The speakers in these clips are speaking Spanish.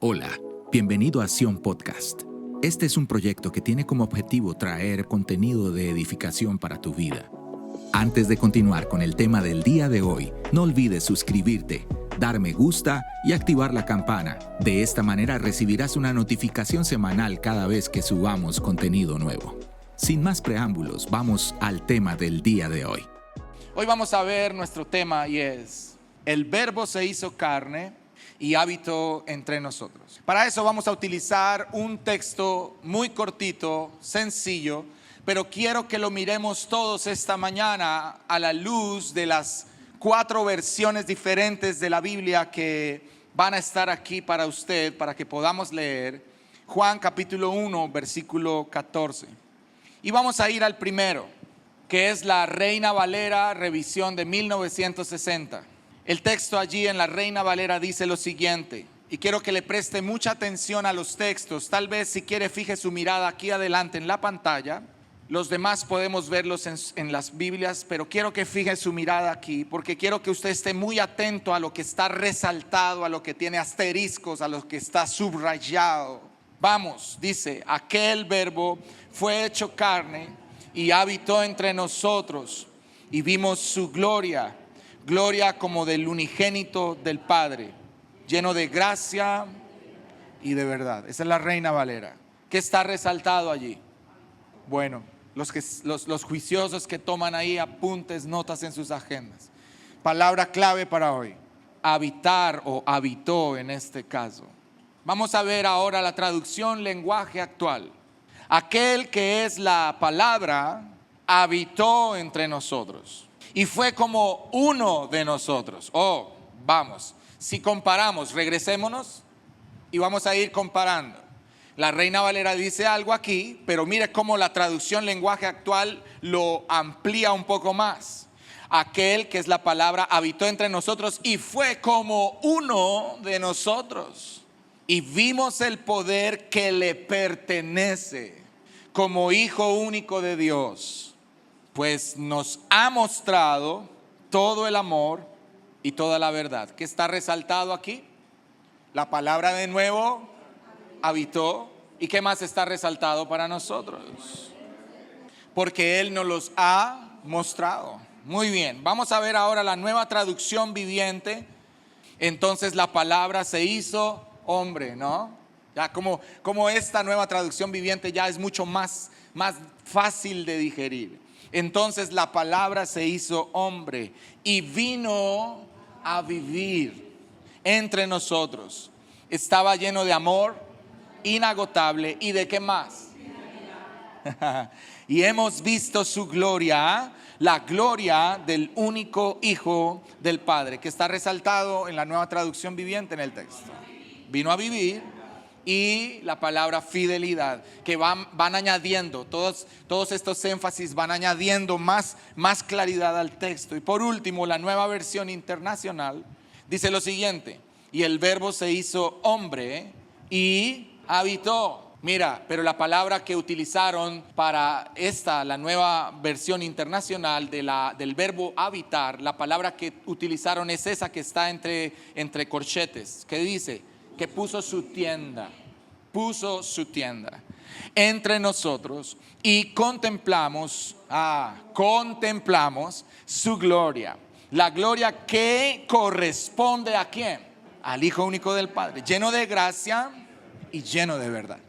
Hola, bienvenido a Sion Podcast. Este es un proyecto que tiene como objetivo traer contenido de edificación para tu vida. Antes de continuar con el tema del día de hoy, no olvides suscribirte, dar me gusta y activar la campana. De esta manera recibirás una notificación semanal cada vez que subamos contenido nuevo. Sin más preámbulos, vamos al tema del día de hoy. Hoy vamos a ver nuestro tema y es: el Verbo se hizo carne y habitó entre nosotros. Para eso vamos a utilizar un texto muy cortito, sencillo, pero quiero que lo miremos todos esta mañana a la luz de las 4 versiones diferentes de la Biblia que van a estar aquí para usted, para que podamos leer. Juan capítulo 1, versículo 14. Y vamos a ir al primero, que es la Reina Valera, revisión de 1960. El texto allí en la Reina Valera dice lo siguiente, y quiero que le preste mucha atención a los textos. Tal vez, si quiere, fije su mirada aquí adelante en la pantalla. Los demás podemos verlos en las Biblias, pero quiero que fije su mirada aquí, porque quiero que usted esté muy atento a lo que está resaltado, a lo que tiene asteriscos, a lo que está subrayado. Vamos, dice: aquel Verbo fue hecho carne y habitó entre nosotros, y vimos su gloria, gloria como del unigénito del Padre, lleno de gracia y de verdad. Esa es la Reina Valera. ¿Qué está resaltado allí? Bueno, los juiciosos que toman ahí apuntes, notas en sus agendas. Palabra clave para hoy: habitar, o habitó en este caso. Vamos a ver ahora la traducción lenguaje actual. Aquel que es la palabra habitó entre nosotros y fue como uno de nosotros. Vamos, si comparamos, regresémonos y vamos a ir comparando. La Reina Valera dice algo aquí, pero mire cómo la traducción lenguaje actual lo amplía un poco más. Aquel que es la palabra habitó entre nosotros y fue como uno de nosotros. Y vimos el poder que le pertenece como Hijo único de Dios, pues nos ha mostrado todo el amor y toda la verdad. ¿Qué está resaltado aquí? La palabra de nuevo habitó. ¿Y qué más está resaltado para nosotros? Porque Él nos los ha mostrado. Muy bien, vamos a ver ahora la nueva traducción viviente. Entonces la palabra se hizo hombre, ¿no? Ya como esta nueva traducción viviente ya es mucho más fácil de digerir. Entonces la palabra se hizo hombre y vino a vivir entre nosotros. Estaba lleno de amor inagotable. ¿Y de qué más? Y hemos visto su gloria, la gloria del único Hijo del Padre, que está resaltado en la nueva traducción viviente en el texto. Vino a vivir. Y la palabra fidelidad, que van añadiendo, todos estos énfasis van añadiendo más claridad al texto. Y por último, la nueva versión internacional dice lo siguiente: y el Verbo se hizo hombre y habitó. Mira, pero la palabra que utilizaron para la nueva versión internacional del verbo habitar, la palabra que utilizaron es esa que está entre corchetes, que dice que puso su tienda entre nosotros y contemplamos su gloria. La gloria que corresponde ¿a quién? Al Hijo único del Padre, lleno de gracia y lleno de verdad.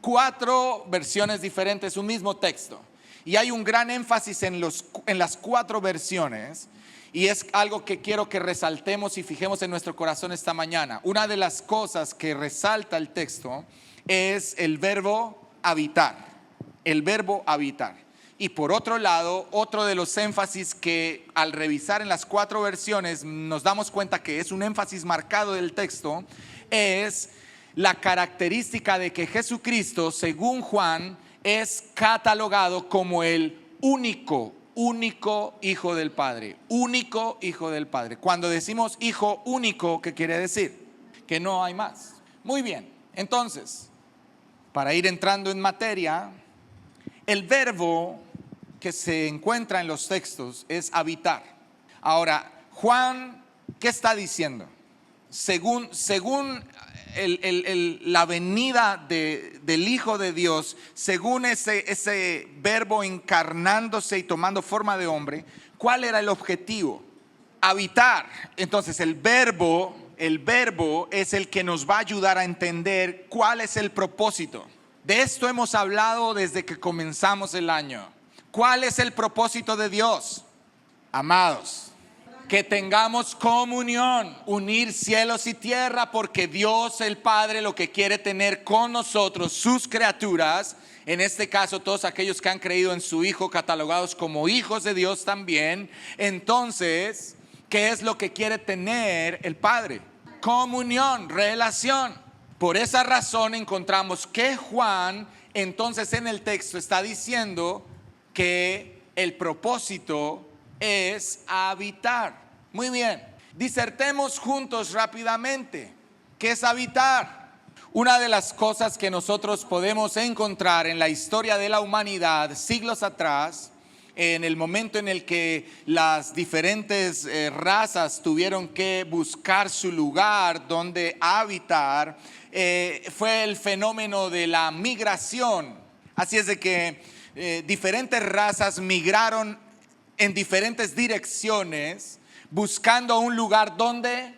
4 versiones diferentes, un mismo texto. Y hay un gran énfasis en las 4 versiones. Y es algo que quiero que resaltemos y fijemos en nuestro corazón esta mañana. Una de las cosas que resalta el texto es el verbo habitar. El verbo habitar. Y por otro lado, otro de los énfasis que al revisar en las 4 versiones nos damos cuenta que es un énfasis marcado del texto, es la característica de que Jesucristo, según Juan, es catalogado como el único Hijo del Padre. Único Hijo del Padre. Cuando decimos Hijo único, ¿qué quiere decir? Que no hay más. Muy bien, entonces, para ir entrando en materia, el verbo que se encuentra en los textos es habitar. Ahora, Juan, ¿qué está diciendo? según la venida del Hijo de Dios, según ese verbo encarnándose y tomando forma de hombre, ¿cuál era el objetivo? Habitar. Entonces el verbo es el que nos va a ayudar a entender cuál es el propósito. De esto hemos hablado desde que comenzamos el año. ¿Cuál es el propósito de Dios? Amados, que tengamos comunión, unir cielos y tierra, porque Dios el Padre lo que quiere tener con nosotros, sus criaturas, en este caso todos aquellos que han creído en su Hijo, catalogados como hijos de Dios también. Entonces, ¿qué es lo que quiere tener el Padre? Comunión, relación. Por esa razón encontramos que Juan entonces en el texto está diciendo que el propósito es habitar. Muy bien, disertemos juntos rápidamente. ¿Qué es habitar? Una de las cosas que nosotros podemos encontrar en la historia de la humanidad siglos atrás, en el momento en el que las diferentes razas tuvieron que buscar su lugar donde habitar, fue el fenómeno de la migración. Así es de que diferentes razas migraron en diferentes direcciones buscando un lugar donde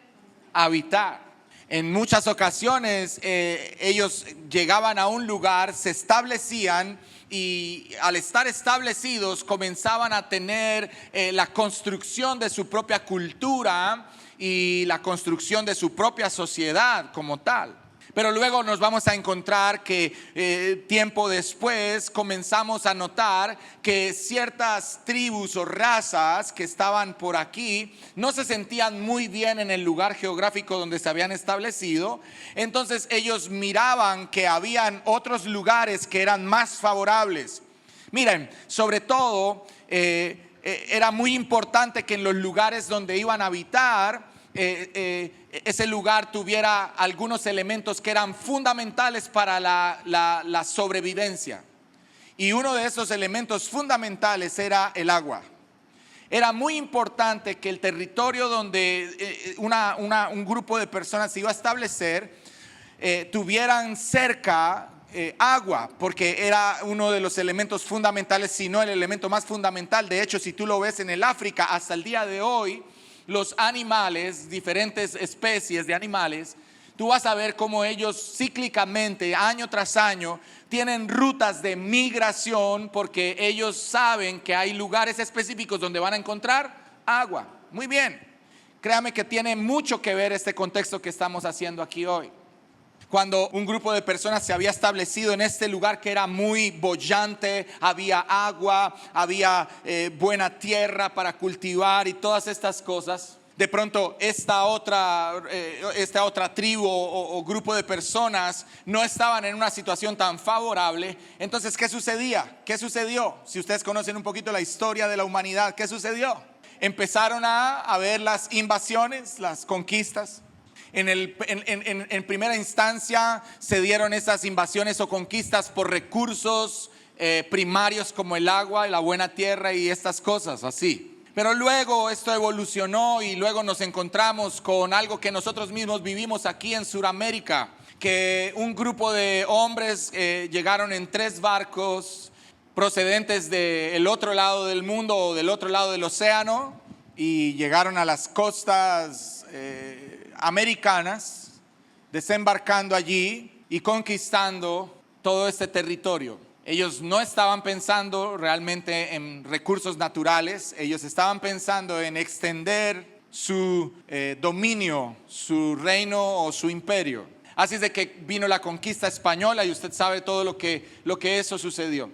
habitar. En muchas ocasiones ellos llegaban a un lugar, se establecían y al estar establecidos comenzaban a tener la construcción de su propia cultura y la construcción de su propia sociedad como tal. Pero luego nos vamos a encontrar que tiempo después comenzamos a notar que ciertas tribus o razas que estaban por aquí no se sentían muy bien en el lugar geográfico donde se habían establecido. Entonces ellos miraban que habían otros lugares que eran más favorables. Miren, sobre todo era muy importante que en los lugares donde iban a habitar ese lugar tuviera algunos elementos que eran fundamentales para la sobrevivencia. Y uno de esos elementos fundamentales era el agua. Era muy importante que el territorio donde un grupo de personas se iba a establecer tuvieran cerca agua, porque era uno de los elementos fundamentales, si no el elemento más fundamental. De hecho, si tú lo ves en el África, hasta el día de hoy, los animales, diferentes especies de animales, tú vas a ver cómo ellos cíclicamente, año tras año, tienen rutas de migración porque ellos saben que hay lugares específicos donde van a encontrar agua. Muy bien, créame que tiene mucho que ver este contexto que estamos haciendo aquí hoy. Cuando un grupo de personas se había establecido en este lugar que era muy boyante, había agua, había buena tierra para cultivar y todas estas cosas. De pronto esta otra tribu o grupo de personas no estaban en una situación tan favorable. Entonces, ¿qué sucedía? ¿Qué sucedió? Si ustedes conocen un poquito la historia de la humanidad, ¿qué sucedió? Empezaron a ver las invasiones, las conquistas. En primera instancia se dieron esas invasiones o conquistas por recursos primarios como el agua y la buena tierra y estas cosas así. Pero luego esto evolucionó y luego nos encontramos con algo que nosotros mismos vivimos aquí en Sudamérica, que un grupo de hombres llegaron en 3 barcos procedentes del otro lado del mundo o del otro lado del océano y llegaron a las costas americanas, desembarcando allí y conquistando todo este territorio. Ellos no estaban pensando realmente en recursos naturales, ellos estaban pensando en extender su dominio, su reino o su imperio. Así es de que vino la conquista española y usted sabe todo lo que eso sucedió.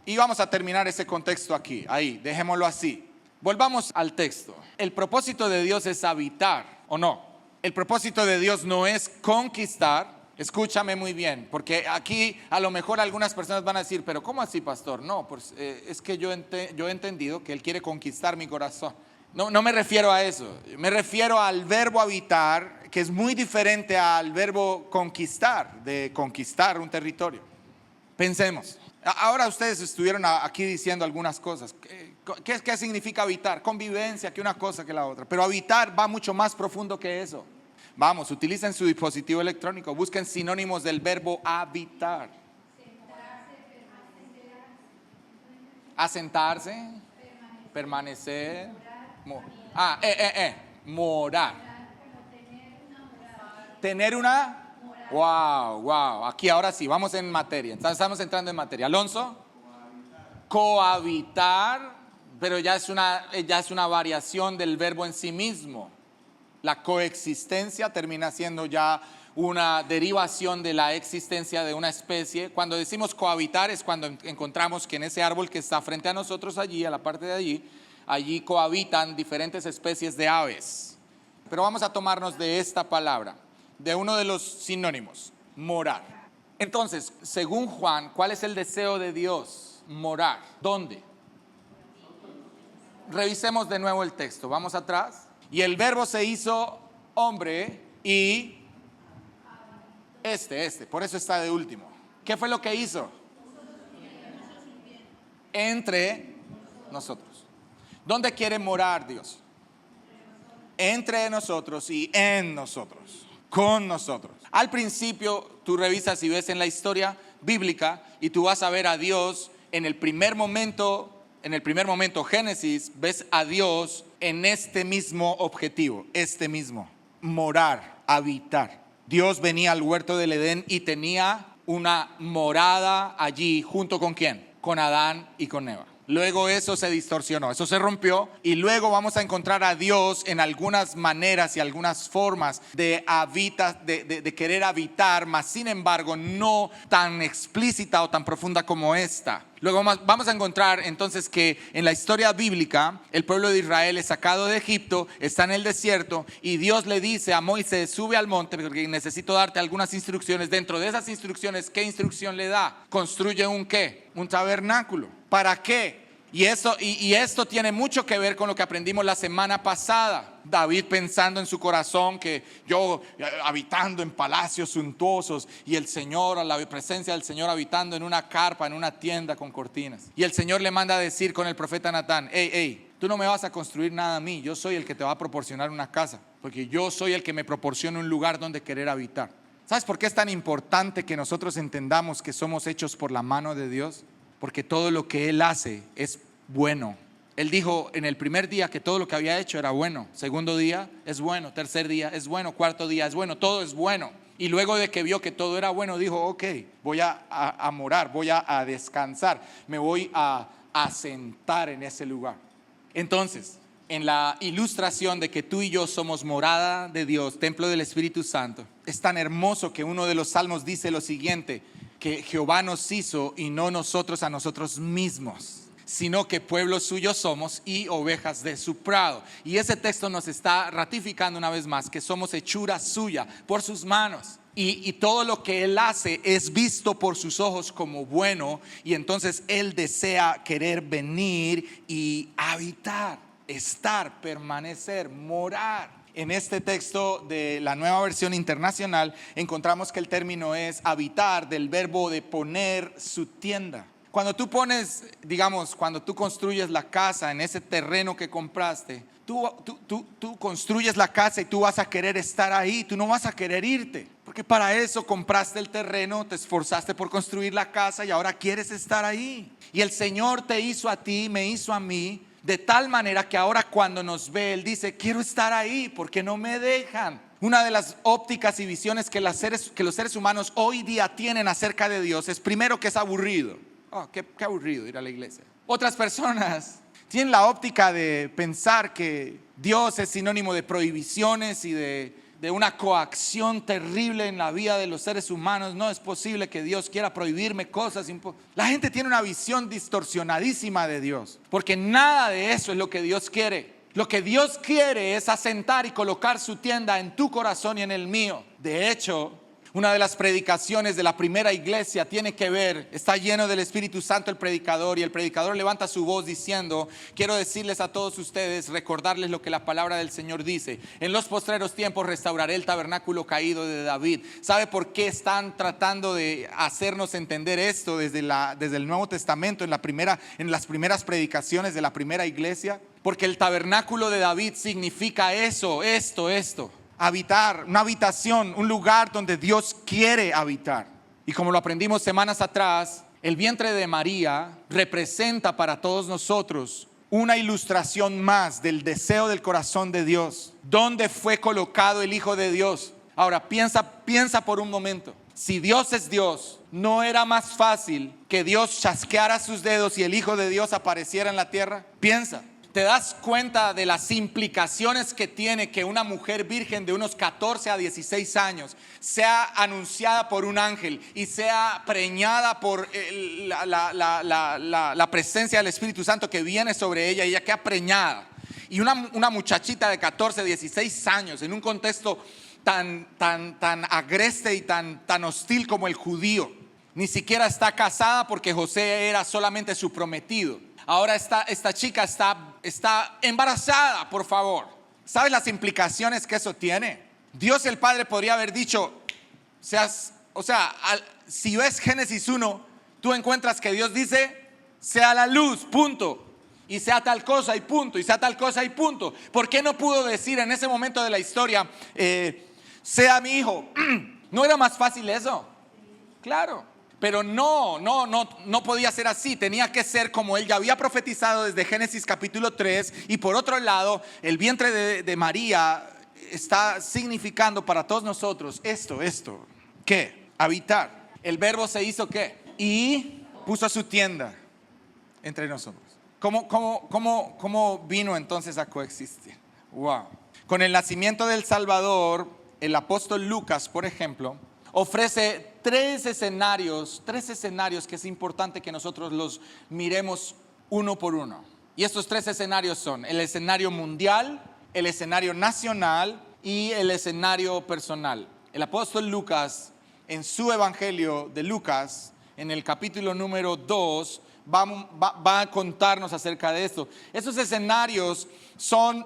Y vamos a terminar ese contexto aquí, ahí, dejémoslo así. Volvamos al texto. El propósito de Dios es habitar, ¿o no? El propósito de Dios no es conquistar. Escúchame muy bien, porque aquí a lo mejor algunas personas van a decir, pero ¿cómo así, pastor? No, pues es que yo he entendido que Él quiere conquistar mi corazón. No me refiero a eso, me refiero al verbo habitar, que es muy diferente al verbo conquistar, de conquistar un territorio. Pensemos, ahora ustedes estuvieron aquí diciendo algunas cosas. ¿Qué significa habitar? Convivencia, que una cosa que la otra. Pero habitar va mucho más profundo que eso. Vamos, utilicen su dispositivo electrónico, busquen sinónimos del verbo habitar. Asentarse, permanecer, morar. Tener una, wow, aquí ahora sí, vamos en materia, estamos entrando en materia. Alonso, cohabitar, pero ya es una variación del verbo en sí mismo. La coexistencia termina siendo ya una derivación de la existencia de una especie. Cuando decimos cohabitar es cuando encontramos que en ese árbol que está frente a nosotros allí, a la parte de allí cohabitan diferentes especies de aves. Pero vamos a tomarnos de esta palabra, de uno de los sinónimos, morar. Entonces, según Juan, ¿cuál es el deseo de Dios? Morar. ¿Dónde? Revisemos de nuevo el texto, vamos atrás. Y el verbo se hizo hombre y por eso está de último. ¿Qué fue lo que hizo? Entre nosotros. ¿Dónde quiere morar Dios? Entre nosotros y en nosotros, con nosotros. Al principio, tú revisas y ves en la historia bíblica y tú vas a ver a Dios en el primer momento Génesis, ves a Dios en este mismo objetivo, morar, habitar. Dios venía al huerto del Edén y tenía una morada allí, ¿junto con quién? Con Adán y con Eva. Luego eso se distorsionó, eso se rompió y luego vamos a encontrar a Dios en algunas maneras y algunas formas de querer habitar, mas sin embargo no tan explícita o tan profunda como esta. Luego vamos a encontrar entonces que en la historia bíblica el pueblo de Israel es sacado de Egipto, está en el desierto y Dios le dice a Moisés: sube al monte porque necesito darte algunas instrucciones. Dentro de esas instrucciones, ¿qué instrucción le da? Construye un ¿qué? Un tabernáculo. ¿Para qué? Y esto tiene mucho que ver con lo que aprendimos la semana pasada. David pensando en su corazón que yo habitando en palacios suntuosos y el Señor, a la presencia del Señor habitando en una carpa, en una tienda con cortinas. Y el Señor le manda a decir con el profeta Natán: tú no me vas a construir nada a mí, yo soy el que te va a proporcionar una casa, porque yo soy el que me proporciona un lugar donde querer habitar. ¿Sabes por qué es tan importante que nosotros entendamos que somos hechos por la mano de Dios? Porque todo lo que Él hace es bueno. Él dijo en el primer día que todo lo que había hecho era bueno. Segundo día es bueno. Tercer día es bueno. Cuarto día es bueno. Todo es bueno. Y luego de que vio que todo era bueno, dijo: ok, voy a morar, voy a descansar. Me voy a sentar en ese lugar. Entonces, en la ilustración de que tú y yo somos morada de Dios, templo del Espíritu Santo, es tan hermoso que uno de los salmos dice lo siguiente: que Jehová nos hizo y no nosotros a nosotros mismos, sino que pueblo suyo somos y ovejas de su prado. Y ese texto nos está ratificando una vez más que somos hechura suya por sus manos. Y todo lo que Él hace es visto por sus ojos como bueno. Y entonces Él desea querer venir y habitar, estar, permanecer, morar. En este texto de la Nueva Versión Internacional encontramos que el término es habitar, del verbo de poner su tienda. Cuando tú cuando tú construyes la casa en ese terreno que compraste, tú construyes la casa y tú vas a querer estar ahí, tú no vas a querer irte, porque para eso compraste el terreno, te esforzaste por construir la casa y ahora quieres estar ahí. Y el Señor te hizo a ti, me hizo a mí, de tal manera que ahora cuando nos ve, Él dice: quiero estar ahí porque no me dejan. Una de las ópticas y visiones que los seres humanos hoy día tienen acerca de Dios es primero que es aburrido. Qué aburrido ir a la iglesia. Otras personas tienen la óptica de pensar que Dios es sinónimo de prohibiciones y de una coacción terrible en la vida de los seres humanos. No es posible que Dios quiera prohibirme cosas. La gente tiene una visión distorsionadísima de Dios, porque nada de eso es lo que Dios quiere. Lo que Dios quiere es asentar y colocar su tienda en tu corazón y en el mío. De hecho, Una de las predicaciones de la primera iglesia tiene que ver, está lleno del Espíritu Santo el predicador, y el predicador levanta su voz diciendo: quiero decirles a todos ustedes, recordarles lo que la palabra del Señor dice. En los postreros tiempos restauraré el tabernáculo caído de David. ¿Sabe por qué están tratando de hacernos entender esto desde el Nuevo Testamento, en las primeras predicaciones de la primera iglesia? Porque el tabernáculo de David significa esto. Habitar, una habitación, un lugar donde Dios quiere habitar. Y como lo aprendimos semanas atrás, el vientre de María representa para todos nosotros una ilustración más del deseo del corazón de Dios. ¿Dónde fue colocado el Hijo de Dios? Ahora piensa por un momento. Si Dios es Dios, ¿no era más fácil que Dios chasqueara sus dedos y el Hijo de Dios apareciera en la tierra? Piensa. ¿Te das cuenta de las implicaciones que tiene que una mujer virgen de unos 14 a 16 años sea anunciada por un ángel y sea preñada por la presencia del Espíritu Santo que viene sobre ella, y ella queda preñada? Y una muchachita de 14, 16 años en un contexto tan agreste y tan hostil como el judío. Ni siquiera está casada porque José era solamente su prometido. Ahora esta chica está embarazada, por favor. ¿Sabes las implicaciones que eso tiene? Dios el Padre podría haber dicho, si ves Génesis 1, tú encuentras que Dios dice, sea la luz, punto. Y sea tal cosa y punto, y sea tal cosa y punto. ¿Por qué no pudo decir en ese momento de la historia, sea mi hijo? ¿No era más fácil eso? Claro. Pero no podía ser así. Tenía que ser como él ya había profetizado desde Génesis capítulo 3. Y por otro lado, el vientre de María está significando para todos nosotros esto. ¿Qué? Habitar. El verbo se hizo ¿qué? Y puso su tienda entre nosotros. ¿Cómo vino entonces a coexistir? Wow. Con el nacimiento del Salvador, el apóstol Lucas, por ejemplo, ofrece tres escenarios que es importante que nosotros los miremos uno por uno. Y estos tres escenarios son el escenario mundial, el escenario nacional y el escenario personal. El apóstol Lucas, en su evangelio de Lucas, en el capítulo número 2, va a contarnos acerca de esto. Estos escenarios son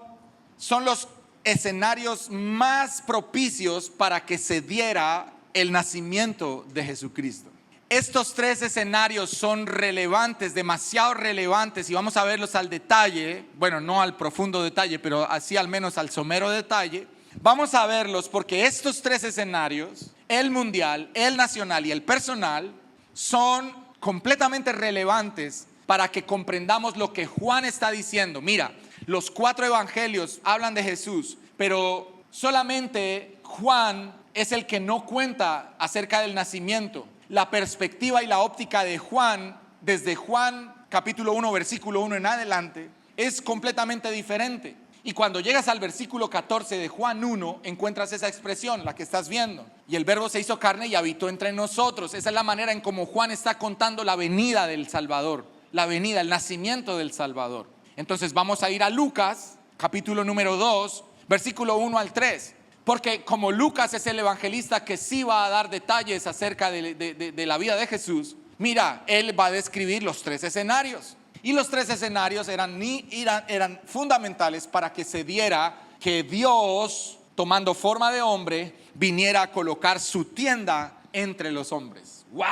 los escenarios más propicios para que se diera el nacimiento de Jesucristo. Estos tres escenarios son relevantes, demasiado relevantes, y vamos a verlos al detalle. Bueno, no al profundo detalle, pero así al menos al somero detalle. Vamos a verlos porque estos tres escenarios, el mundial, el nacional y el personal, son completamente relevantes para que comprendamos lo que Juan está diciendo. Mira, los 4 evangelios hablan de Jesús, pero solamente Juan es el que no cuenta acerca del nacimiento. La perspectiva y la óptica de Juan, desde Juan capítulo 1, versículo 1 en adelante, es completamente diferente. Y cuando llegas al versículo 14 de Juan 1, encuentras esa expresión, la que estás viendo. Y el verbo se hizo carne y habitó entre nosotros. Esa es la manera en cómo Juan está contando la venida del Salvador, el nacimiento del Salvador. Entonces vamos a ir a Lucas, capítulo número 2, versículo 1 al 3. Porque como Lucas es el evangelista que sí va a dar detalles acerca de la vida de Jesús, mira, él va a describir los 3 escenarios. Y los 3 escenarios eran fundamentales para que se diera que Dios, tomando forma de hombre, viniera a colocar su tienda entre los hombres. ¡Wow!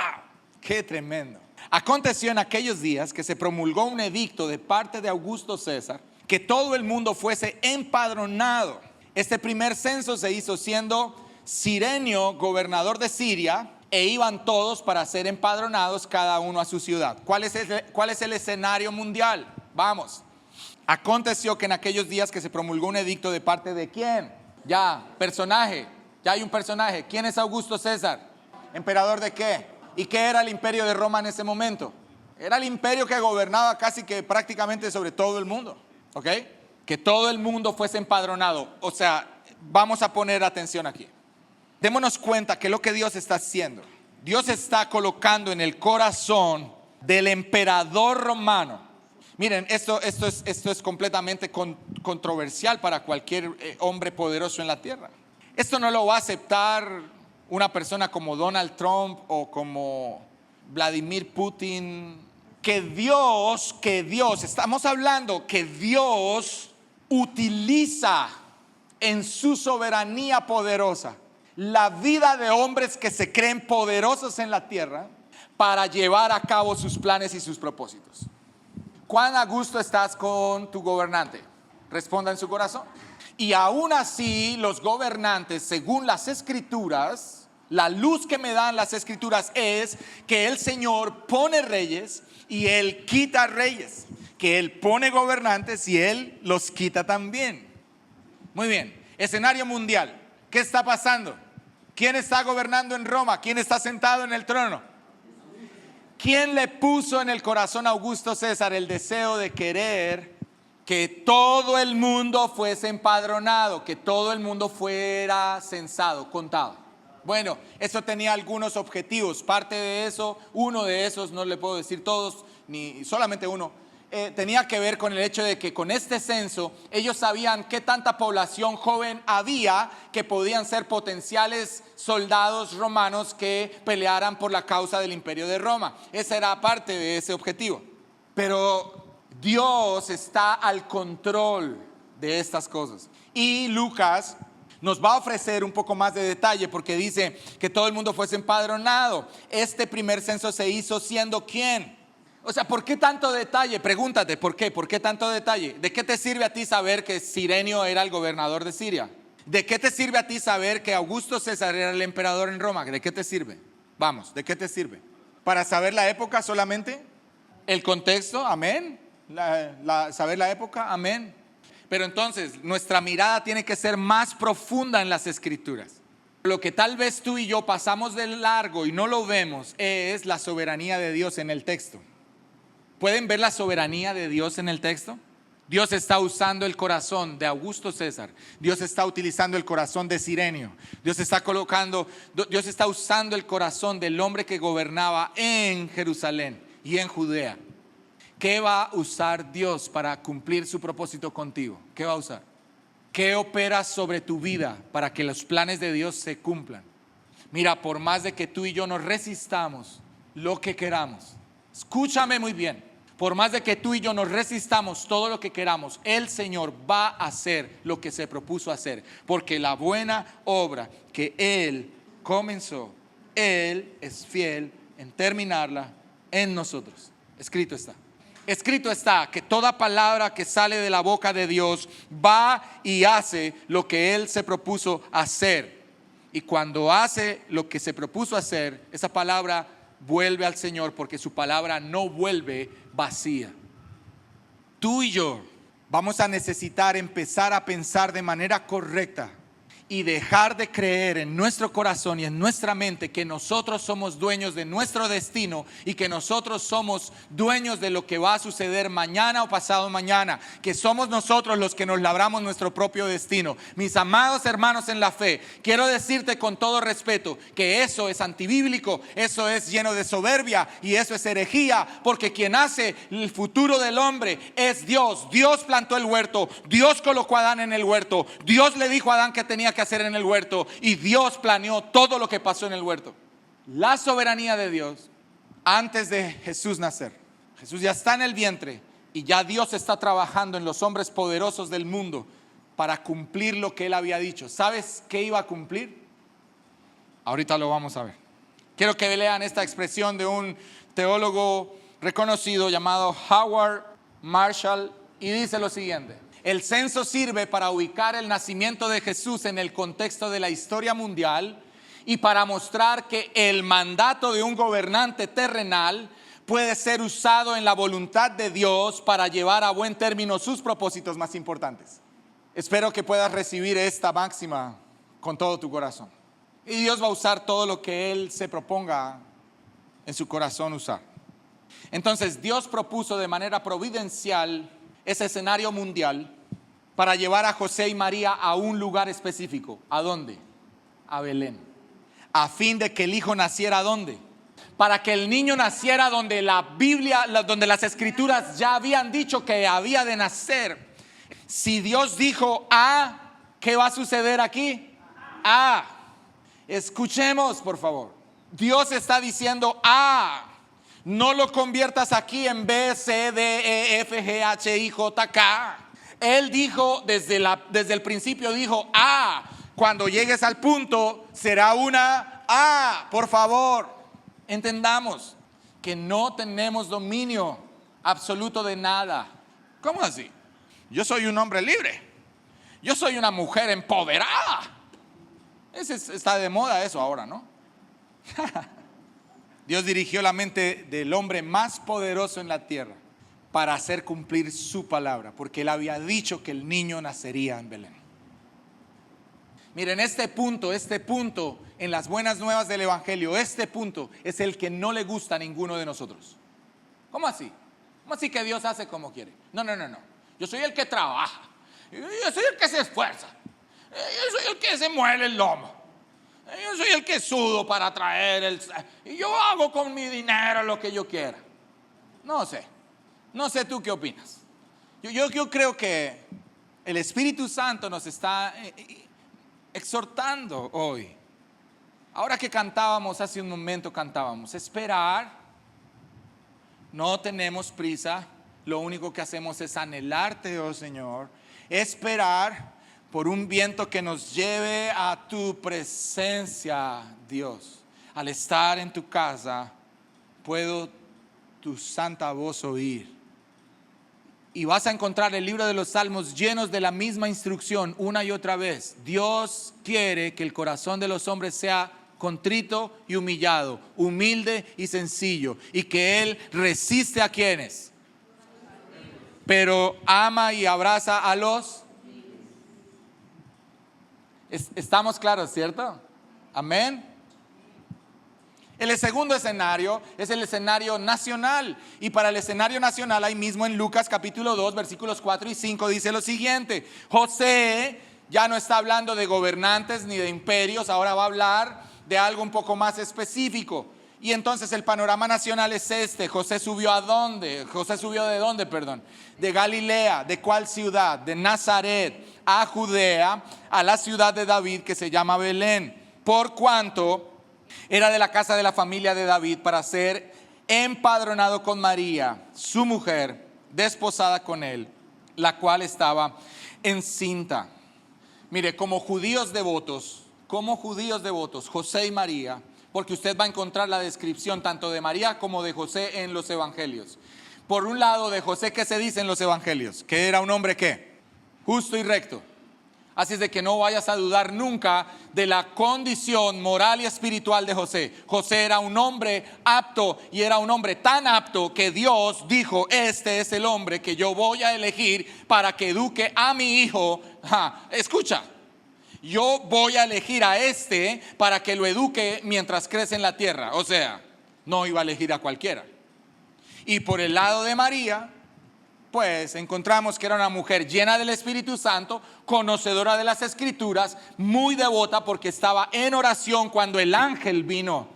¡Qué tremendo! Aconteció en aquellos días que se promulgó un edicto de parte de Augusto César, que todo el mundo fuese empadronado. Este primer censo se hizo siendo Cirenio gobernador de Siria, e iban todos para ser empadronados cada uno a su ciudad. ¿Cuál es el escenario mundial? Vamos. Aconteció que en aquellos días que se promulgó un edicto de parte de ¿quién? Ya hay un personaje. ¿Quién es Augusto César? ¿Emperador de qué? ¿Y qué era el imperio de Roma en ese momento? Era el imperio que gobernaba casi que prácticamente sobre todo el mundo. ¿Ok? Que todo el mundo fuese empadronado. O sea, vamos a poner atención aquí. Démonos cuenta que lo que Dios está haciendo, Dios está colocando en el corazón del emperador romano. Miren, esto es completamente controversial para cualquier hombre poderoso en la tierra. Esto no lo va a aceptar una persona como Donald Trump o como Vladimir Putin, que Dios, estamos hablando que Dios utiliza en su soberanía poderosa la vida de hombres que se creen poderosos en la tierra para llevar a cabo sus planes y sus propósitos. ¿Cuán a gusto estás con tu gobernante? Responda en su corazón. Y aún así, los gobernantes, según las escrituras, la luz que me dan las escrituras es que el Señor pone reyes y Él quita reyes, que Él pone gobernantes y Él los quita también. Muy bien, escenario mundial. ¿Qué está pasando? ¿Quién está gobernando en Roma? ¿Quién está sentado en el trono? ¿Quién le puso en el corazón a Augusto César el deseo de querer que todo el mundo fuese empadronado, que todo el mundo fuera censado, contado? Bueno, eso tenía algunos objetivos. Parte de eso, uno de esos, no le puedo decir todos, ni solamente uno, tenía que ver con el hecho de que con este censo ellos sabían qué tanta población joven había que podían ser potenciales soldados romanos que pelearan por la causa del imperio de Roma. Esa era parte de ese objetivo. Pero Dios está al control de estas cosas. Y Lucas nos va a ofrecer un poco más de detalle porque dice que todo el mundo fuese empadronado. Este primer censo se hizo siendo ¿quién? O sea, ¿por qué tanto detalle? Pregúntate, ¿por qué? ¿Por qué tanto detalle? ¿De qué te sirve a ti saber que Cirenio era el gobernador de Siria? ¿De qué te sirve a ti saber que Augusto César era el emperador en Roma? ¿De qué te sirve? Vamos, ¿de qué te sirve? ¿Para saber la época solamente? ¿El contexto? Amén. ¿Saber la época? Amén. Pero entonces, nuestra mirada tiene que ser más profunda en las escrituras. Lo que tal vez tú y yo pasamos de largo y no lo vemos es la soberanía de Dios en el texto. ¿Pueden ver la soberanía de Dios en el texto? Dios está usando el corazón de Augusto César. Dios está utilizando el corazón de Cirenio. Dios está usando el corazón del hombre que gobernaba en Jerusalén y en Judea. ¿Qué va a usar Dios para cumplir su propósito contigo? ¿Qué va a usar? ¿Qué opera sobre tu vida para que los planes de Dios se cumplan? Mira, por más de que tú y yo nos resistamos lo que queramos, escúchame muy bien. Por más de que tú y yo nos resistamos todo lo que queramos, el Señor va a hacer lo que se propuso hacer. Porque la buena obra que Él comenzó, Él es fiel en terminarla en nosotros. Escrito está. Escrito está que toda palabra que sale de la boca de Dios va y hace lo que Él se propuso hacer. Y cuando hace lo que se propuso hacer, esa palabra vuelve al Señor, porque su palabra no vuelve vacía. Tú y yo vamos a necesitar empezar a pensar de manera correcta y dejar de creer en nuestro corazón y en nuestra mente que nosotros somos dueños de nuestro destino y que nosotros somos dueños de lo que va a suceder mañana o pasado mañana, que somos nosotros los que nos labramos nuestro propio destino. Mis amados hermanos en la fe, quiero decirte con todo respeto que eso es antibíblico, eso es lleno de soberbia y eso es herejía, porque quien hace el futuro del hombre es Dios. Dios plantó el huerto, Dios colocó a Adán en el huerto, Dios le dijo a Adán que tenía que hacer en el huerto y Dios planeó todo lo que pasó en el huerto. La soberanía de Dios antes de Jesús nacer. Jesús ya está en el vientre y ya Dios está trabajando en los hombres poderosos del mundo para cumplir lo que Él había dicho. ¿Sabes qué iba a cumplir? Ahorita lo vamos a ver. Quiero que lean esta expresión de un teólogo reconocido llamado Howard Marshall y dice lo siguiente: el censo sirve para ubicar el nacimiento de Jesús en el contexto de la historia mundial y para mostrar que el mandato de un gobernante terrenal puede ser usado en la voluntad de Dios para llevar a buen término sus propósitos más importantes. Espero que puedas recibir esta máxima con todo tu corazón. Y Dios va a usar todo lo que Él se proponga en su corazón usar. Entonces Dios propuso de manera providencial ese escenario mundial para llevar a José y María a un lugar específico. ¿A dónde? A Belén. A fin de que el hijo naciera ¿a dónde? Para que el niño naciera donde la Biblia, donde las escrituras ya habían dicho que había de nacer. Si Dios dijo A, ¿qué va a suceder aquí? A. Escuchemos, por favor. Dios está diciendo A. No lo conviertas aquí en B, C, D, E, F, G, H, I, J, K. Él dijo, desde el principio dijo A. Cuando llegues al punto, será una A. Por favor, entendamos que no tenemos dominio absoluto de nada. ¿Cómo así? Yo soy un hombre libre. Yo soy una mujer empoderada. Está de moda eso ahora, ¿no? Dios dirigió la mente del hombre más poderoso en la tierra para hacer cumplir su palabra, porque él había dicho que el niño nacería en Belén. Miren, este punto en las buenas nuevas del evangelio, este punto es el que no le gusta a ninguno de nosotros. ¿Cómo así? ¿Cómo así que Dios hace como quiere? No. Yo soy el que trabaja. Yo soy el que se esfuerza. Yo soy el que se muele el lomo. Yo soy el que sudo para traer y yo hago con mi dinero lo que yo quiera. No sé tú qué opinas. Yo creo que el Espíritu Santo nos está exhortando hoy. Ahora que hace un momento cantábamos, esperar. No tenemos prisa. Lo único que hacemos es anhelarte, oh Señor. Esperar por un viento que nos lleve a tu presencia, Dios. Al estar en tu casa, puedo tu santa voz oír. Y vas a encontrar el libro de los Salmos llenos de la misma instrucción una y otra vez. Dios quiere que el corazón de los hombres sea contrito y humillado, humilde y sencillo, y que Él resiste a quienes, pero ama y abraza a los. Estamos claros, ¿cierto? Amén. El segundo escenario es el escenario nacional. Y para el escenario nacional, ahí mismo en Lucas capítulo 2, versículos 4 y 5, dice lo siguiente. José ya no está hablando de gobernantes ni de imperios, ahora va a hablar de algo un poco más específico. Y entonces el panorama nacional es este. José subió ¿a dónde? José subió ¿de dónde, perdón? De Galilea. ¿De cuál ciudad? De Nazaret a Judea, a la ciudad de David que se llama Belén, por cuanto era de la casa de la familia de David, para ser empadronado con María, su mujer, desposada con él, la cual estaba encinta. Mire, como judíos devotos, José y María, porque usted va a encontrar la descripción tanto de María como de José en los evangelios. Por un lado, de José, ¿qué se dice en los evangelios? Que era un hombre ¿qué? Justo y recto. Así es de que no vayas a dudar nunca de la condición moral y espiritual de José. José era un hombre apto, y era un hombre tan apto que Dios dijo: este es el hombre que yo voy a elegir para que eduque a mi hijo. Escucha, yo voy a elegir a este para que lo eduque mientras crece en la tierra. O sea, no iba a elegir a cualquiera. Y por el lado de María, pues encontramos que era una mujer llena del Espíritu Santo, conocedora de las Escrituras, muy devota porque estaba en oración cuando el ángel vino.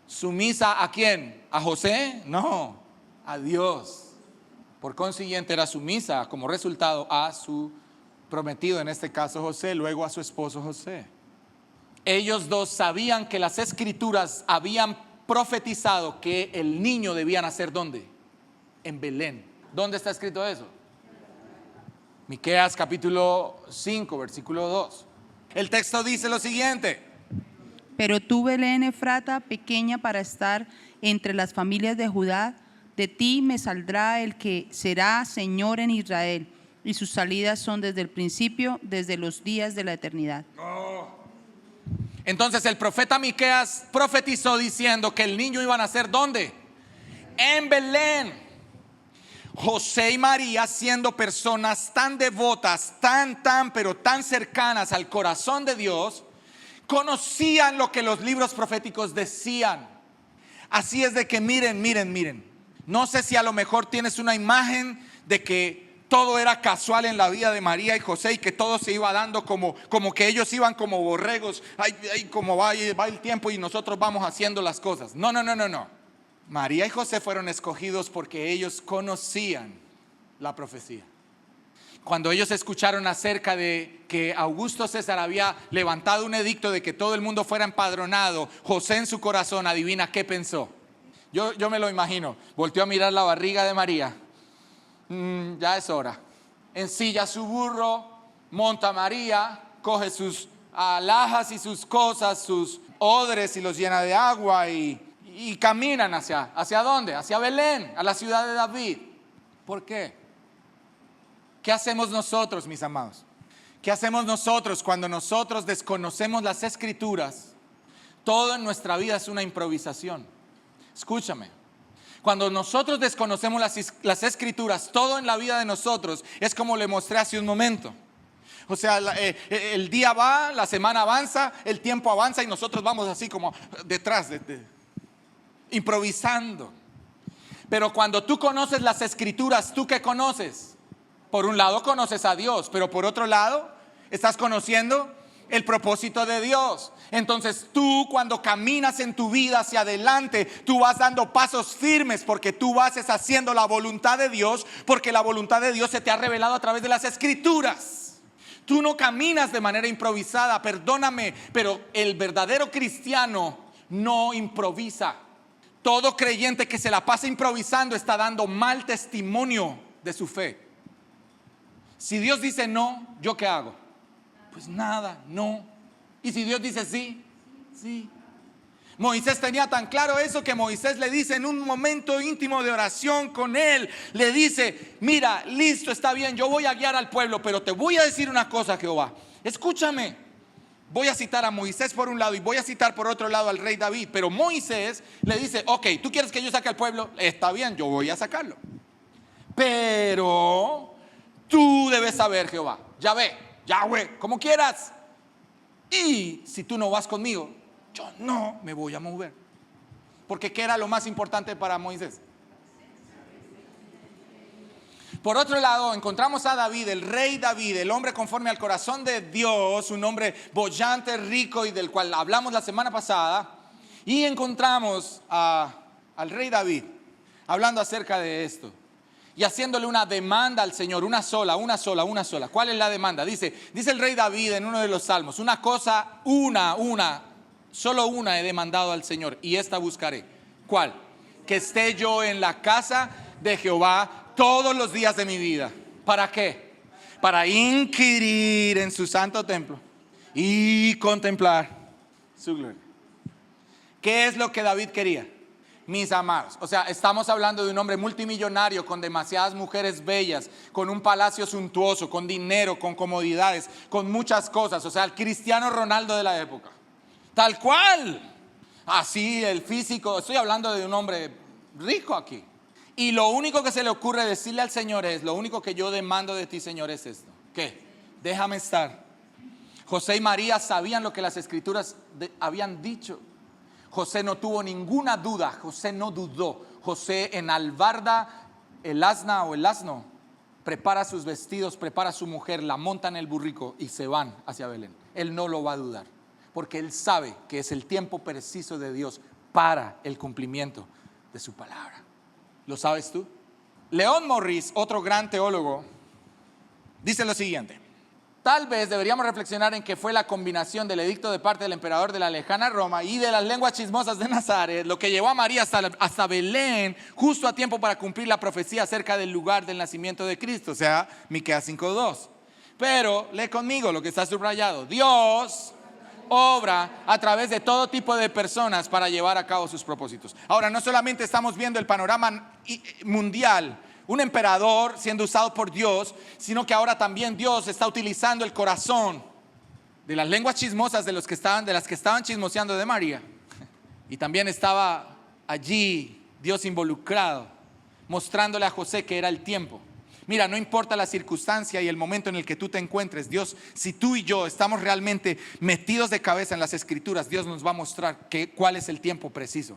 ¿Sumisa a quién? ¿A José? No, a Dios. Por consiguiente era sumisa como resultado a su prometido, en este caso José, luego a su esposo José. Ellos dos sabían que las Escrituras habían profetizado que el niño debía nacer ¿dónde? En Belén. ¿Dónde está escrito eso? Miqueas capítulo 5, versículo 2. El texto dice lo siguiente: pero tú, Belén Efrata, pequeña para estar entre las familias de Judá, de ti me saldrá el que será Señor en Israel, y sus salidas son desde el principio, desde los días de la eternidad. Entonces el profeta Miqueas profetizó diciendo que el niño iba a nacer ¿dónde? En Belén. José y María, siendo personas tan devotas, pero tan cercanas al corazón de Dios, conocían lo que los libros proféticos decían. Así es de que miren. No sé si a lo mejor tienes una imagen de que todo era casual en la vida de María y José, y que todo se iba dando como que ellos iban como borregos. Como va el tiempo y nosotros vamos haciendo las cosas. No. María y José fueron escogidos porque ellos conocían la profecía. Cuando ellos escucharon acerca de que Augusto César había levantado un edicto de que todo el mundo fuera empadronado, José en su corazón, adivina qué pensó. Yo me lo imagino. Volteó a mirar la barriga de María. Ya es hora. Ensilla su burro, monta a María, coge sus alhajas y sus cosas, sus odres y los llena de agua y caminan ¿hacia dónde? Hacia Belén, a la ciudad de David. ¿Por qué? ¿Qué hacemos nosotros, mis amados? ¿Qué hacemos nosotros cuando nosotros desconocemos las Escrituras? Todo en nuestra vida es una improvisación. Escúchame. Cuando nosotros desconocemos las Escrituras, todo en la vida de nosotros es como le mostré hace un momento. O sea, el día va, la semana avanza, el tiempo avanza y nosotros vamos así como detrás, improvisando. Pero cuando tú conoces las Escrituras, ¿tú qué conoces? Por un lado conoces a Dios, pero por otro lado estás conociendo el propósito de Dios. Entonces tú, cuando caminas en tu vida hacia adelante, tú vas dando pasos firmes porque tú vas haciendo la voluntad de Dios, porque la voluntad de Dios se te ha revelado a través de las Escrituras. Tú no caminas de manera improvisada, perdóname, pero el verdadero cristiano no improvisa. Todo creyente que se la pasa improvisando está dando mal testimonio de su fe. Si Dios dice no, ¿yo qué hago? Pues nada, no. Y si Dios dice sí, sí. Moisés tenía tan claro eso que Moisés le dice en un momento íntimo de oración con él, le dice: mira, listo, está bien, yo voy a guiar al pueblo, pero te voy a decir una cosa, Jehová. Escúchame. Voy a citar a Moisés por un lado y voy a citar por otro lado al rey David. Pero Moisés le dice: ok, ¿tú quieres que yo saque al pueblo? Está bien, yo voy a sacarlo. Pero tú debes saber, Jehová, Yahweh, como quieras. Y si tú no vas conmigo, yo no me voy a mover. Porque ¿qué era lo más importante para Moisés? Por otro lado, encontramos a David, el rey David, el hombre conforme al corazón de Dios, un hombre boyante, rico y del cual hablamos la semana pasada. Y encontramos al rey David hablando acerca de esto y haciéndole una demanda al Señor, una sola. ¿Cuál es la demanda? Dice el rey David en uno de los salmos: una cosa, solo una he demandado al Señor y esta buscaré. ¿Cuál? Que esté yo en la casa de Jehová todos los días de mi vida. ¿Para qué? Para inquirir en su santo templo y contemplar su gloria. ¿Qué es lo que David quería? Mis amados, o sea, estamos hablando de un hombre multimillonario con demasiadas mujeres bellas, con un palacio suntuoso, con dinero, con comodidades, con muchas cosas. O sea, el Cristiano Ronaldo de la época. Tal cual. Así el físico. Estoy hablando de un hombre rico aquí. Y lo único que se le ocurre decirle al Señor es: lo único que yo demando de ti, Señor, es esto. ¿Qué? Déjame estar. José y María sabían lo que las Escrituras habían dicho. José no tuvo ninguna duda, José no dudó. José enalbarda el asno, prepara sus vestidos, prepara a su mujer, la monta en el burrico y se van hacia Belén. Él no lo va a dudar, porque él sabe que es el tiempo preciso de Dios para el cumplimiento de su palabra. ¿Lo sabes tú? León Morris, otro gran teólogo, dice lo siguiente: tal vez deberíamos reflexionar en que fue la combinación del edicto de parte del emperador de la lejana Roma y de las lenguas chismosas de Nazaret lo que llevó a María hasta Belén justo a tiempo para cumplir la profecía acerca del lugar del nacimiento de Cristo, o sea, Miqueas 5:2. Pero lee conmigo lo que está subrayado: Dios obra a través de todo tipo de personas para llevar a cabo sus propósitos. Ahora, no solamente estamos viendo el panorama mundial, un emperador siendo usado por Dios, sino que ahora también Dios está utilizando el corazón de las lenguas chismosas de las que estaban chismoseando de María. Y también estaba allí Dios involucrado, mostrándole a José que era el tiempo. Mira, no importa la circunstancia y el momento en el que tú te encuentres, Dios, si tú y yo estamos realmente metidos de cabeza en las Escrituras, Dios nos va a mostrar cuál es el tiempo preciso.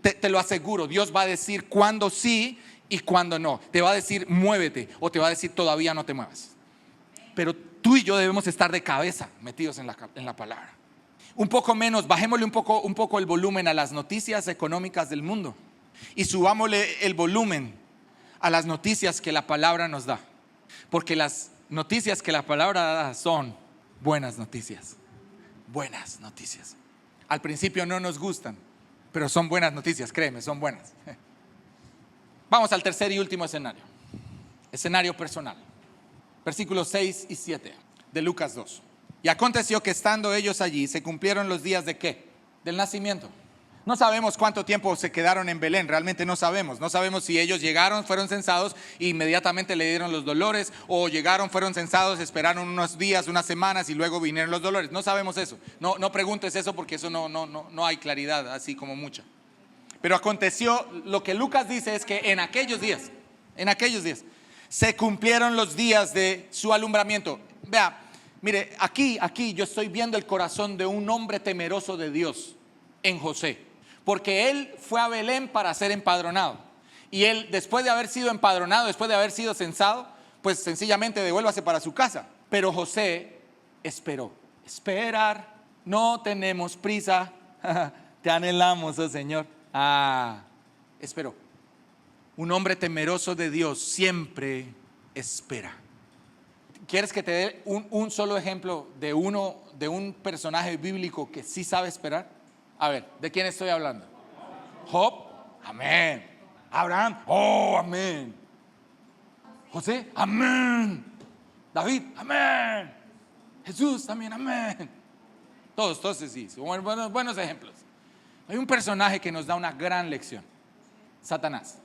Te lo aseguro, Dios va a decir cuándo sí y cuándo no. Te va a decir muévete, o te va a decir todavía no te muevas. Pero tú y yo debemos estar de cabeza metidos en la palabra. Un poco menos, bajémosle un poco el volumen a las noticias económicas del mundo y subámosle el volumen a las noticias que la palabra nos da. Porque las noticias que la palabra da son buenas noticias. Buenas noticias. Al principio no nos gustan, pero son buenas noticias, créeme, son buenas. Vamos al tercer y último escenario. Escenario personal. Versículos 6 y 7 de Lucas 2. Y aconteció que estando ellos allí, se cumplieron los días ¿de qué? Del nacimiento. No sabemos cuánto tiempo se quedaron en Belén, realmente no sabemos. No sabemos si ellos llegaron, fueron censados e inmediatamente le dieron los dolores, o llegaron, fueron censados, esperaron unos días, unas semanas y luego vinieron los dolores. No sabemos eso. No preguntes eso porque eso no hay claridad, así como mucha. Pero aconteció, lo que Lucas dice es que en aquellos días, se cumplieron los días de su alumbramiento. Vea, mire, aquí yo estoy viendo el corazón de un hombre temeroso de Dios en José. Porque él fue a Belén para ser empadronado. Y él, después de haber sido empadronado, después de haber sido censado, pues sencillamente devuélvase para su casa. Pero José esperó. Esperar, no tenemos prisa. Te anhelamos, oh Señor. Esperó. Un hombre temeroso de Dios siempre espera. ¿Quieres que te dé un solo ejemplo de un personaje bíblico que sí sabe esperar? A ver, ¿de quién estoy hablando? Job, amén. Abraham, oh, amén. José, amén. David, amén. Jesús también, amén. Todos sí, buenos ejemplos. Hay un personaje que nos da una gran lección: Satanás.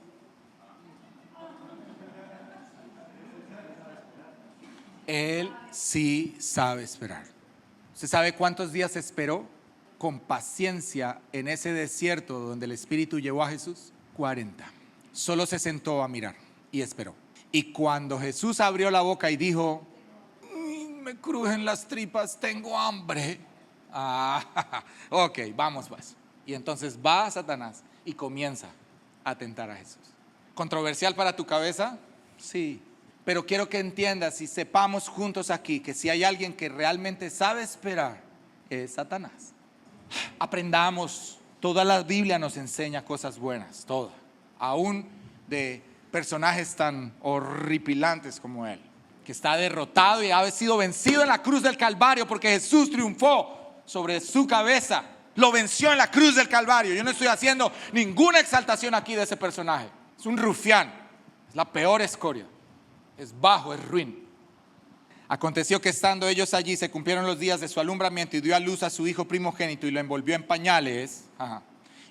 Él sí sabe esperar. ¿Usted sabe cuántos días esperó con paciencia en ese desierto donde el Espíritu llevó a Jesús? 40. Solo se sentó a mirar y esperó. Y cuando Jesús abrió la boca y dijo: me crujen las tripas, tengo hambre. Ok, vamos pues. Y entonces va Satanás y comienza a tentar a Jesús. ¿Controversial para tu cabeza? Sí. Pero quiero que entiendas y sepamos juntos aquí que si hay alguien que realmente sabe esperar, es Satanás. Aprendamos, toda la Biblia nos enseña cosas buenas, toda, aún de personajes tan horripilantes como él, que está derrotado y ha sido vencido en la cruz del Calvario, porque Jesús triunfó sobre su cabeza, lo venció en la cruz del Calvario. Yo no estoy haciendo ninguna exaltación aquí de ese personaje. Es un rufián, es la peor escoria, es bajo, es ruin. Aconteció que estando ellos allí, se cumplieron los días de su alumbramiento, y dio a luz a su hijo primogénito y lo envolvió en pañales,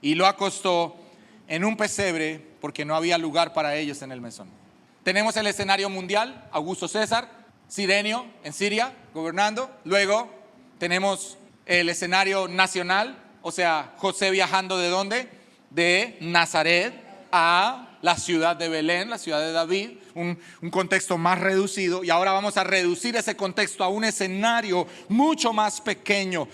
y lo acostó en un pesebre porque no había lugar para ellos en el mesón. Tenemos el escenario mundial: Augusto César, Cirenio en Siria gobernando. Luego tenemos el escenario nacional, o sea, José viajando ¿de dónde? De Nazaret a la ciudad de Belén, la ciudad de David, un contexto más reducido. Y ahora vamos a reducir ese contexto a un escenario mucho más pequeño.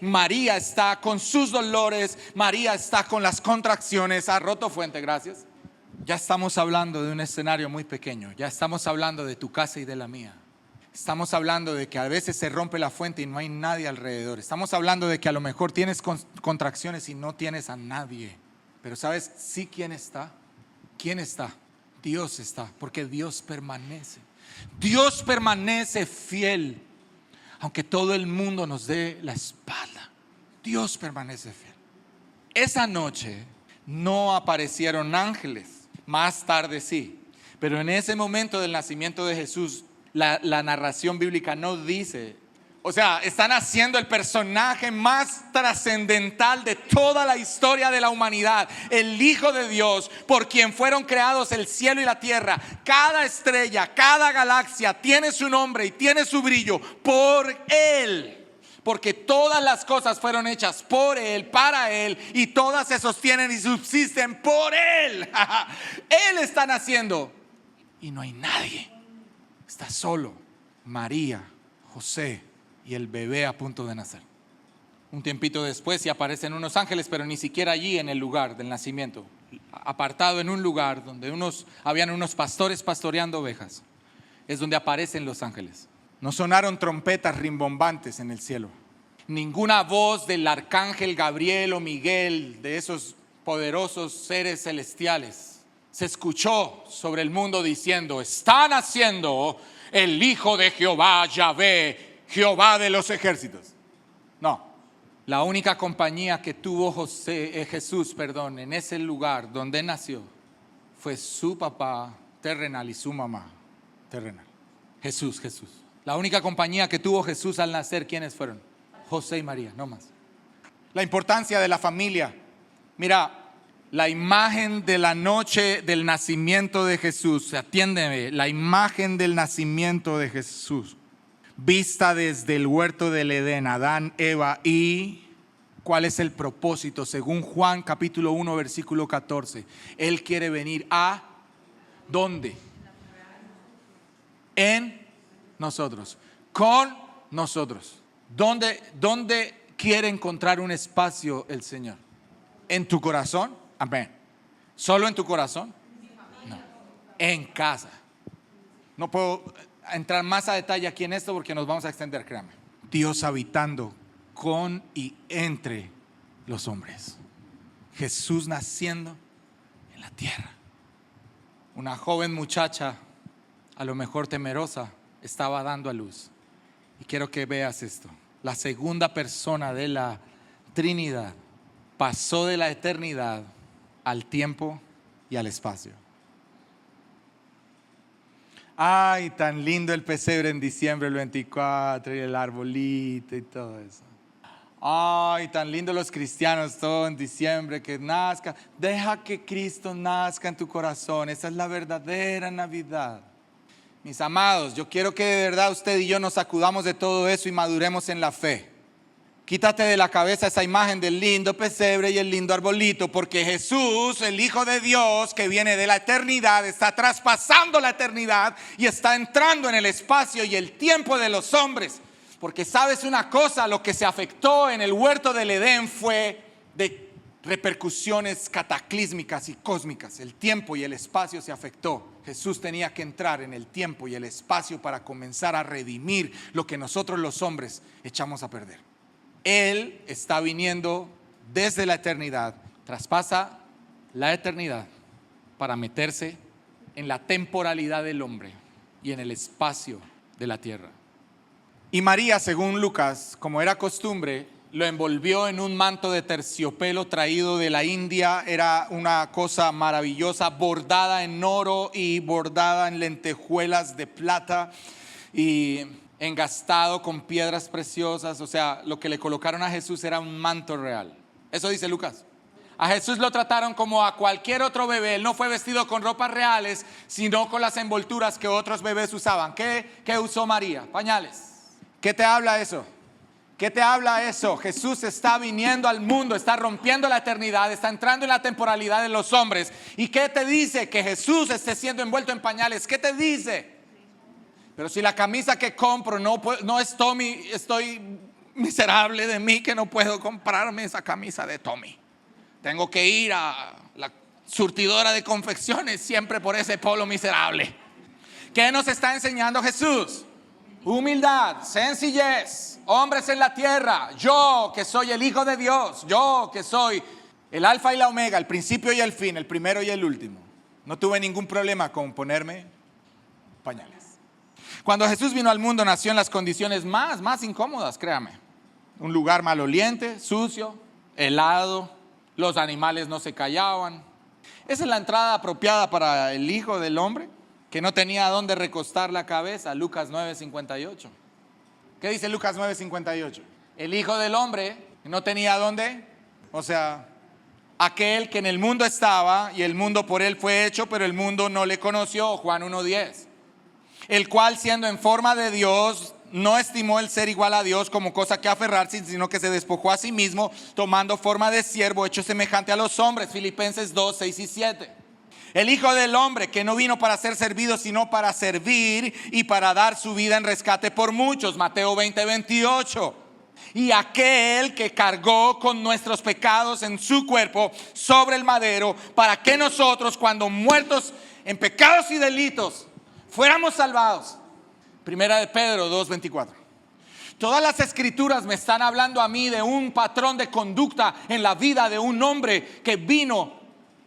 María está con sus dolores, María está con las contracciones. Ha roto fuente, gracias. Ya estamos hablando de un escenario muy pequeño. Ya estamos hablando de tu casa y de la mía. Estamos hablando de que a veces se rompe la fuente y no hay nadie alrededor. Estamos hablando de que a lo mejor tienes contracciones y no tienes a nadie. Pero ¿sabes sí quién está? ¿Quién está? Dios está, porque Dios permanece. Dios permanece fiel, aunque todo el mundo nos dé la espalda. Dios permanece fiel. Esa noche no aparecieron ángeles, más tarde sí, pero en ese momento del nacimiento de Jesús, la narración bíblica no dice. O sea, están haciendo el personaje más trascendental de toda la historia de la humanidad, el Hijo de Dios, por quien fueron creados el cielo y la tierra. Cada estrella, cada galaxia tiene su nombre y tiene su brillo por Él, porque todas las cosas fueron hechas por Él, para Él, y todas se sostienen y subsisten por Él. Él está naciendo y no hay nadie. Está solo María, José y el bebé a punto de nacer. Un tiempito después, y aparecen unos ángeles, pero ni siquiera allí en el lugar del nacimiento, apartado en un lugar donde habían unos pastores pastoreando ovejas. Es donde aparecen los ángeles. No sonaron trompetas rimbombantes en el cielo. Ninguna voz del arcángel Gabriel o Miguel, de esos poderosos seres celestiales. se escuchó sobre el mundo diciendo: está naciendo el Hijo de Jehová, Yahvé, Jehová de los ejércitos. No, la única compañía que tuvo Jesús en ese lugar donde nació fue su papá terrenal y su mamá terrenal. Jesús. La única compañía que tuvo Jesús al nacer, ¿quiénes fueron? José y María, no más. La importancia de la familia. Mira, la imagen de la noche del nacimiento de Jesús, atiéndeme, la imagen del nacimiento de Jesús, vista desde el huerto del Edén, Adán, Eva, y ¿cuál es el propósito? Según Juan capítulo 1 versículo 14, Él quiere venir a ¿dónde? En nosotros, con nosotros. ¿Dónde quiere encontrar un espacio el Señor? ¿En tu corazón? Amén. ¿Solo en tu corazón? No. En casa. No puedo entrar más a detalle aquí en esto porque nos vamos a extender, créame. Dios habitando con y entre los hombres. Jesús naciendo en la tierra. Una joven muchacha, a lo mejor temerosa, estaba dando a luz. Y quiero que veas esto. La segunda persona de la Trinidad pasó de la eternidad al tiempo y al espacio. Ay, tan lindo el pesebre en diciembre el 24 y el arbolito y todo eso. Ay, tan lindo los cristianos todo en diciembre, que nazca. Deja que Cristo nazca en tu corazón. Esa es la verdadera Navidad. Mis amados, yo quiero que de verdad usted y yo nos sacudamos de todo eso y maduremos en la fe. Quítate de la cabeza esa imagen del lindo pesebre y el lindo arbolito, porque Jesús, el Hijo de Dios que viene de la eternidad, está traspasando la eternidad y está entrando en el espacio y el tiempo de los hombres. Porque sabes una cosa, lo que se afectó en el huerto del Edén fue de repercusiones cataclísmicas y cósmicas. El tiempo y el espacio se afectó. Jesús tenía que entrar en el tiempo y el espacio para comenzar a redimir lo que nosotros los hombres echamos a perder. Él está viniendo desde la eternidad, traspasa la eternidad para meterse en la temporalidad del hombre y en el espacio de la tierra. Y María, según Lucas, como era costumbre, lo envolvió en un manto de terciopelo traído de la India. Era una cosa maravillosa, bordada en oro y bordada en lentejuelas de plata y engastado con piedras preciosas. O sea, lo que le colocaron a Jesús era un manto real. Eso dice Lucas. A Jesús lo trataron como a cualquier otro bebé. Él no fue vestido con ropas reales, sino con las envolturas que otros bebés usaban. ¿Qué usó María? Pañales. ¿Qué te habla eso? ¿Qué te habla eso? Jesús está viniendo al mundo, está rompiendo la eternidad, está entrando en la temporalidad de los hombres. ¿Y qué te dice? Que Jesús esté siendo envuelto en pañales. ¿Qué te dice? Pero si la camisa que compro no es Tommy, estoy miserable de mí que no puedo comprarme esa camisa de Tommy. Tengo que ir a la surtidora de confecciones siempre por ese polo miserable. ¿Qué nos está enseñando Jesús? Humildad, sencillez, hombres en la tierra. Yo que soy el Hijo de Dios, yo que soy el alfa y la omega, el principio y el fin, el primero y el último. No tuve ningún problema con ponerme pañales. Cuando Jesús vino al mundo, nació en las condiciones más incómodas, créame. Un lugar maloliente, sucio, helado, los animales no se callaban. Esa es la entrada apropiada para el Hijo del Hombre, que no tenía dónde recostar la cabeza. Lucas 9:58. ¿Qué dice Lucas 9:58? El Hijo del Hombre no tenía dónde, o sea, aquel que en el mundo estaba y el mundo por él fue hecho, pero el mundo no le conoció. Juan 1:10. El cual, siendo en forma de Dios, no estimó el ser igual a Dios como cosa que aferrarse, sino que se despojó a sí mismo, tomando forma de siervo, hecho semejante a los hombres. Filipenses 2:6 y 7. El Hijo del Hombre, que no vino para ser servido, sino para servir y para dar su vida en rescate por muchos. Mateo 20:28. Y aquel que cargó con nuestros pecados en su cuerpo sobre el madero, para que nosotros, cuando muertos en pecados y delitos, fuéramos salvados. Primera de Pedro 2:24. Todas las escrituras me están hablando a mí de un patrón de conducta en la vida de un hombre que vino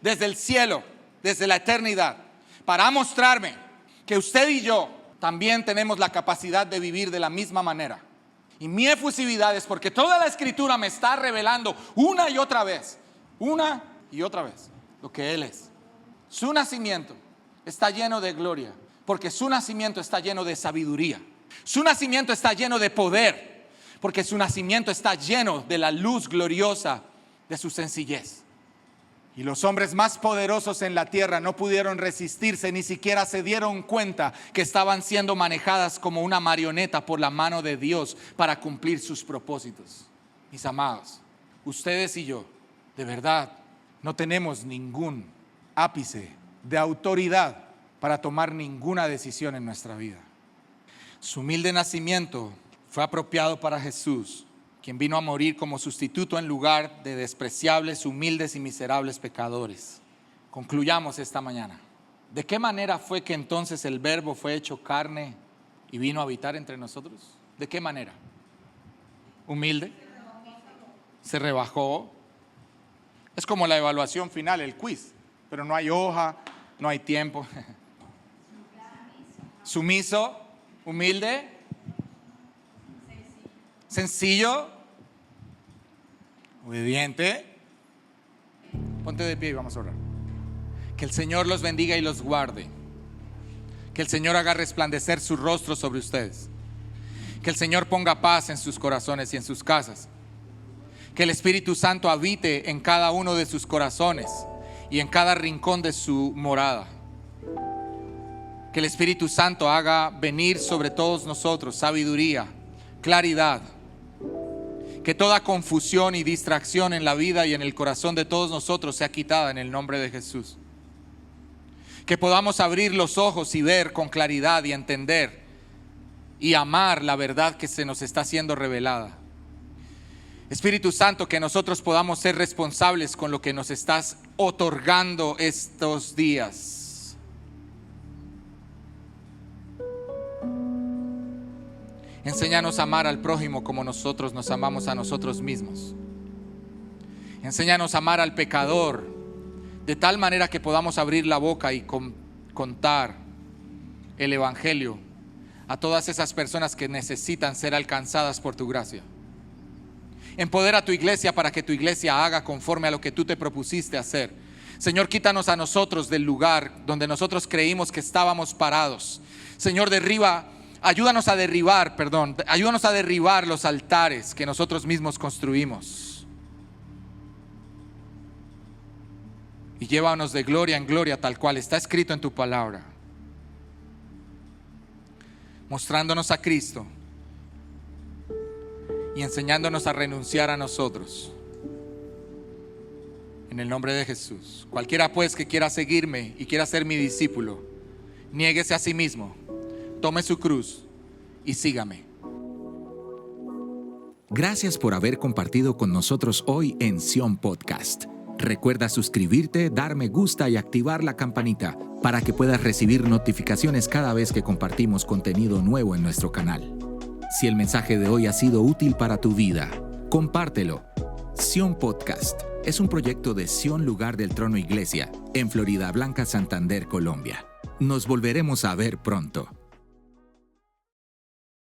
desde el cielo. desde la eternidad para mostrarme que usted y yo también tenemos la capacidad de vivir de la misma manera. Y mi efusividad es porque toda la Escritura me está revelando una y otra vez, lo que Él es. Su nacimiento está lleno de gloria, porque su nacimiento está lleno de sabiduría. Su nacimiento está lleno de poder, porque su nacimiento está lleno de la luz gloriosa de su sencillez. Y los hombres más poderosos en la tierra no pudieron resistirse, ni siquiera se dieron cuenta que estaban siendo manejadas como una marioneta por la mano de Dios para cumplir sus propósitos. Mis amados, ustedes y yo, de verdad, no tenemos ningún ápice de autoridad para tomar ninguna decisión en nuestra vida. Su humilde nacimiento fue apropiado para Jesús, quien vino a morir como sustituto en lugar de despreciables, humildes y miserables pecadores. Concluyamos esta mañana. ¿De qué manera fue que entonces el Verbo fue hecho carne y vino a habitar entre nosotros? ¿De qué manera? Humilde. Se rebajó. Es como la evaluación final, el quiz, pero no hay hoja, no hay tiempo. Sumiso, humilde, sencillo, obediente. Ponte de pie y vamos a orar. Que el Señor los bendiga y los guarde. Que el Señor haga resplandecer su rostro sobre ustedes. Que el Señor ponga paz en sus corazones y en sus casas. Que el Espíritu Santo habite en cada uno de sus corazones y en cada rincón de su morada. Que el Espíritu Santo haga venir sobre todos nosotros sabiduría, claridad. Que toda confusión y distracción en la vida y en el corazón de todos nosotros sea quitada en el nombre de Jesús. Que podamos abrir los ojos y ver con claridad y entender y amar la verdad que se nos está siendo revelada. Espíritu Santo, que nosotros podamos ser responsables con lo que nos estás otorgando estos días. Enséñanos a amar al prójimo como nosotros nos amamos a nosotros mismos. Enséñanos a amar al pecador de tal manera que podamos abrir la boca y contar el Evangelio a todas esas personas que necesitan ser alcanzadas por tu gracia. Empodera a tu iglesia para que tu iglesia haga conforme a lo que tú te propusiste hacer. Señor, quítanos a nosotros del lugar donde nosotros creímos que estábamos parados. Señor, ayúdanos a derribar los altares que nosotros mismos construimos. Y llévanos de gloria en gloria, tal cual está escrito en tu palabra, mostrándonos a Cristo y enseñándonos a renunciar a nosotros. En el nombre de Jesús. Cualquiera pues que quiera seguirme y quiera ser mi discípulo, niéguese a sí mismo, tome su cruz y sígame. Gracias por haber compartido con nosotros hoy en Sion Podcast. Recuerda suscribirte, dar me gusta y activar la campanita para que puedas recibir notificaciones cada vez que compartimos contenido nuevo en nuestro canal. Si el mensaje de hoy ha sido útil para tu vida, compártelo. Sion Podcast es un proyecto de Sion Lugar del Trono Iglesia en Floridablanca, Santander, Colombia. Nos volveremos a ver pronto.